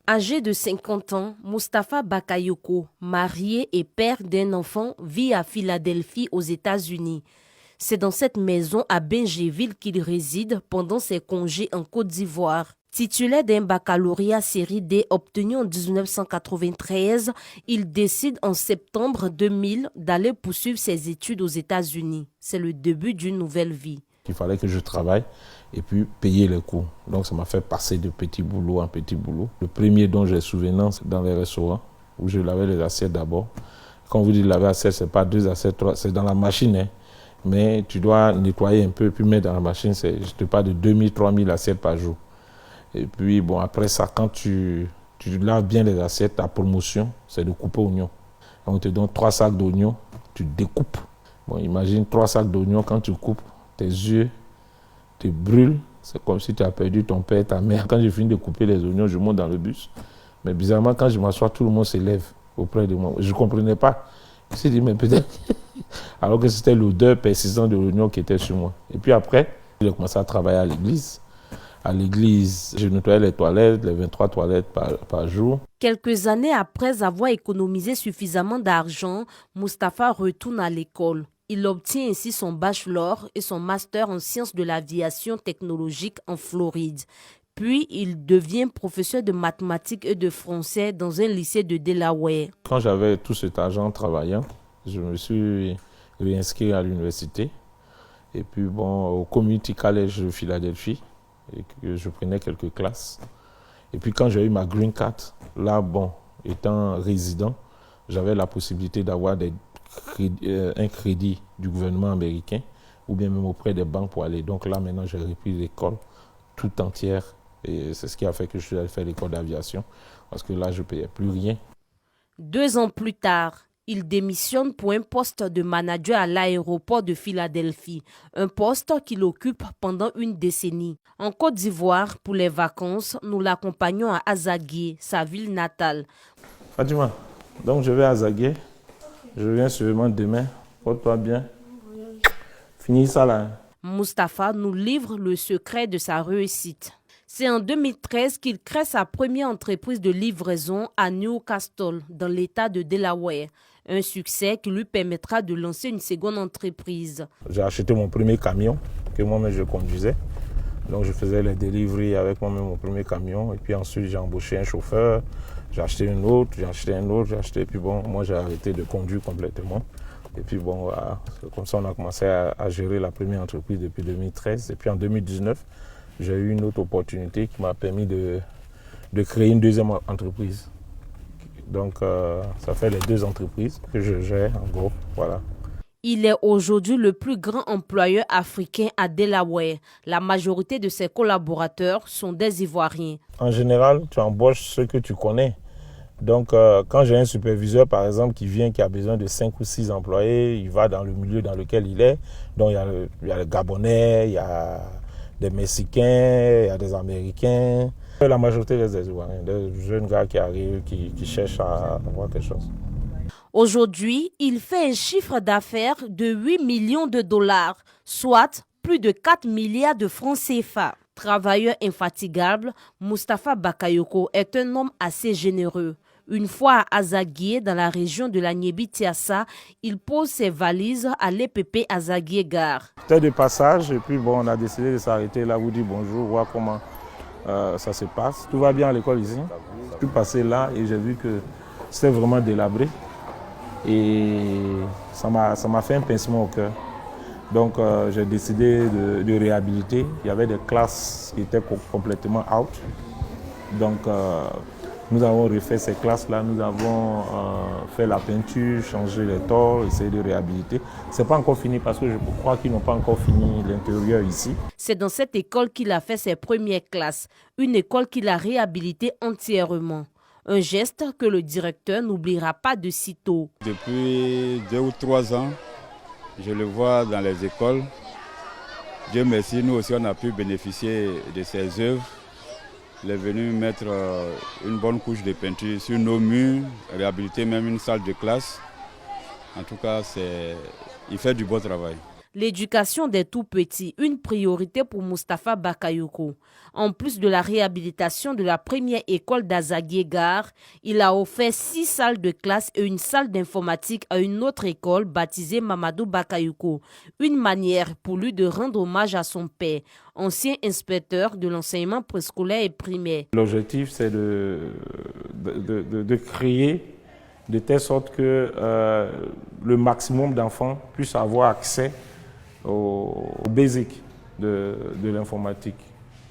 Âgé de 50 ans, Moustapha Bakayoko, marié et père d'un enfant, vit à Philadelphie aux États-Unis. C'est dans cette maison à Benjéville qu'il réside pendant ses congés en Côte d'Ivoire. Titulaire d'un baccalauréat série D obtenu en 1993, il décide en septembre 2000 d'aller poursuivre ses études aux États-Unis. C'est le début d'une nouvelle vie. Il fallait que je travaille et puis payer les cours. Donc ça m'a fait passer de petit boulot en petit boulot. Le premier dont j'ai souvenance, c'est dans les restaurants où je lavais les assiettes d'abord. Quand on vous dit laver assiettes, ce n'est pas 2 assiettes, 3, c'est dans la machine. Hein. Mais tu dois nettoyer un peu puis mettre dans la machine. Je te parle de 2000, 3000 assiettes par jour. Et puis bon, après ça, quand tu laves bien les assiettes, ta promotion, c'est de couper oignons. On te donne 3 sacs d'oignons, tu découpes. Bon, imagine 3 sacs d'oignons quand tu coupes. Tes yeux te brûlent, c'est comme si tu as perdu ton père, ta mère. Quand j'ai fini de couper les oignons, je monte dans le bus. Mais bizarrement, quand je m'assois, tout le monde se lève auprès de moi. Je ne comprenais pas. Je me suis dit, mais peut-être... Alors que c'était l'odeur persistante de l'oignon qui était sur moi. Et puis après, j'ai commencé à travailler à l'église. À l'église, je nettoyais les toilettes, les 23 toilettes par jour. Quelques années après avoir économisé suffisamment d'argent, Moustapha retourne à l'école. Il obtient ainsi son bachelor et son master en sciences de l'aviation technologique en Floride. Puis, il devient professeur de mathématiques et de français dans un lycée de Delaware. Quand j'avais tout cet argent en travaillant, je me suis réinscrit à l'université. Et puis, bon, au Community College de Philadelphie, et que je prenais quelques classes. Et puis, quand j'ai eu ma green card, là, bon, étant résident, j'avais la possibilité d'avoir un crédit du gouvernement américain ou bien même auprès des banques pour aller. Donc là, maintenant, j'ai repris l'école tout entière et c'est ce qui a fait que je suis allé faire l'école d'aviation parce que là, je ne payais plus rien. 2 ans plus tard, il démissionne pour un poste de manager à l'aéroport de Philadelphie, un poste qu'il occupe pendant une décennie. En Côte d'Ivoire, pour les vacances, nous l'accompagnons à Azagué, sa ville natale. Fatima, donc je vais à Azagué. Je viens sûrement demain. Porte-toi bien. Finis ça là. Moustapha nous livre le secret de sa réussite. C'est en 2013 qu'il crée sa première entreprise de livraison à Newcastle, dans l'état de Delaware. Un succès qui lui permettra de lancer une seconde entreprise. J'ai acheté mon premier camion que moi-même je conduisais. Donc je faisais les deliveries avec moi-même mon premier camion. Et puis ensuite j'ai embauché un chauffeur. J'ai acheté un autre, et puis bon, moi j'ai arrêté de conduire complètement. Et puis bon, voilà, comme ça on a commencé à gérer la première entreprise depuis 2013. Et puis en 2019, j'ai eu une autre opportunité qui m'a permis de créer une deuxième entreprise. Donc ça fait les 2 entreprises que je gère en gros, voilà. Il est aujourd'hui le plus grand employeur africain à Delaware. La majorité de ses collaborateurs sont des Ivoiriens. En général, tu embauches ceux que tu connais. Donc, quand j'ai un superviseur, par exemple, qui vient, qui a besoin de 5 ou 6 employés, il va dans le milieu dans lequel il est. Donc, il y a les Gabonais, il y a des Mexicains, il y a des Américains. La majorité des Ivoiriens, des jeunes gars qui arrivent, qui cherchent à avoir quelque chose. Aujourd'hui, il fait un chiffre d'affaires de 8 millions de dollars, soit plus de 4 milliards de francs CFA. Travailleur infatigable, Moustapha Bakayoko est un homme assez généreux. Une fois à Azagué, dans la région de la Niébi-Tiassa, il pose ses valises à l'EPP Azagué Gare. C'était de passage et puis bon, on a décidé de s'arrêter là, vous dire bonjour, voir comment ça se passe. Tout va bien à l'école ici. Je suis passé là et j'ai vu que c'était vraiment délabré. Et ça m'a fait un pincement au cœur. Donc j'ai décidé de réhabiliter. Il y avait des classes qui étaient complètement out. Donc nous avons refait ces classes-là, nous avons fait la peinture, changé les tôles, essayé de réhabiliter. Ce n'est pas encore fini parce que je crois qu'ils n'ont pas encore fini l'intérieur ici. C'est dans cette école qu'il a fait ses premières classes, une école qu'il a réhabilitée entièrement. Un geste que le directeur n'oubliera pas de sitôt. Depuis 2 ou 3 ans, je le vois dans les écoles. Dieu merci, nous aussi on a pu bénéficier de ses œuvres. Il est venu mettre une bonne couche de peinture sur nos murs, réhabiliter même une salle de classe. En tout cas, il fait du beau travail. L'éducation des tout-petits, une priorité pour Mustapha Bakayoko. En plus de la réhabilitation de la première école d'Azaguié-Gare, il a offert 6 salles de classe et une salle d'informatique à une autre école baptisée Mamadou Bakayoko. Une manière pour lui de rendre hommage à son père, ancien inspecteur de l'enseignement préscolaire et primaire. L'objectif, c'est de créer de telle sorte que le maximum d'enfants puissent avoir accès aux basiques de l'informatique.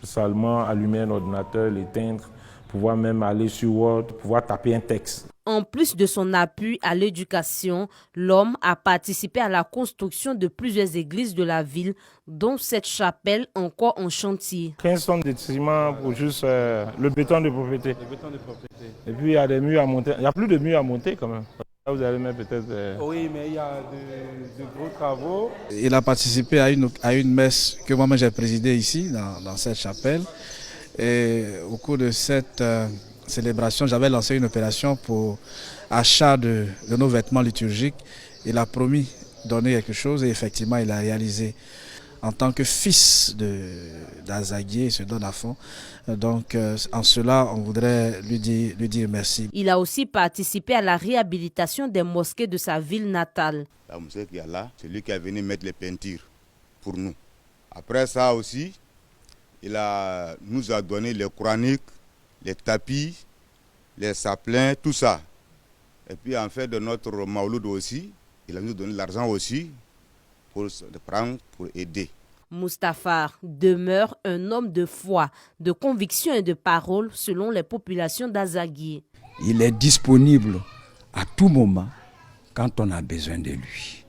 Seulement allumer un ordinateur, l'éteindre, pouvoir même aller sur Word, pouvoir taper un texte. En plus de son appui à l'éducation, l'homme a participé à la construction de plusieurs églises de la ville, dont cette chapelle encore en chantier. 15 tonnes de ciment pour juste le béton de propriété. Et puis il y a des murs à monter. Il n'y a plus de murs à monter quand même. Là, vous allez mettre peut-être... Oui, mais il y a de gros travaux. Il a participé à une messe que moi-même j'ai présidée ici, dans cette chapelle. Et au cours de cette célébration, j'avais lancé une opération pour achat de nos vêtements liturgiques. Il a promis de donner quelque chose et effectivement, il a réalisé. En tant que fils d'Azaguié, il se donne à fond. Donc, en cela, on voudrait lui dire merci. Il a aussi participé à la réhabilitation des mosquées de sa ville natale. La mosquée qui est là, c'est lui qui est venu mettre les peintures pour nous. Après ça aussi, nous a donné les coraniques, les tapis, les saplins, tout ça. Et puis en fait de notre Mauloud aussi, il a nous donné l'argent aussi pour prendre, pour aider. Mustapha demeure un homme de foi, de conviction et de parole selon les populations d'Azaguié. Il est disponible à tout moment quand on a besoin de lui.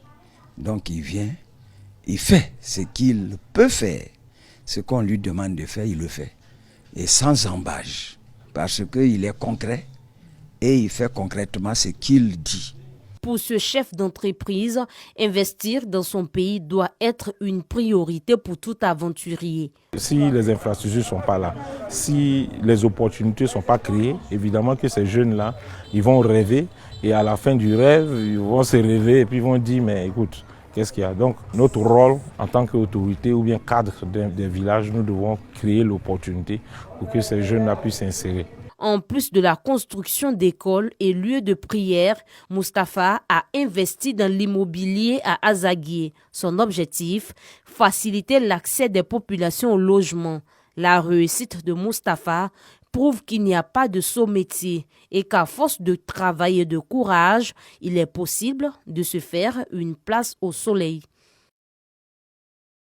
Donc il vient, il fait ce qu'il peut faire. Ce qu'on lui demande de faire, il le fait. Et sans embâche, parce qu'il est concret et il fait concrètement ce qu'il dit. Pour ce chef d'entreprise, investir dans son pays doit être une priorité pour tout aventurier. Si les infrastructures ne sont pas là, si les opportunités ne sont pas créées, évidemment que ces jeunes-là, ils vont rêver et à la fin du rêve, ils vont se rêver et puis ils vont dire mais écoute, qu'est-ce qu'il y a? Donc notre rôle en tant qu'autorité ou bien cadre des villages, nous devons créer l'opportunité pour que ces jeunes-là puissent s'insérer. En plus de la construction d'écoles et lieux de prière, Mustapha a investi dans l'immobilier à Azaguié. Son objectif, faciliter l'accès des populations au logement. La réussite de Mustapha prouve qu'il n'y a pas de saut métier et qu'à force de travail et de courage, il est possible de se faire une place au soleil.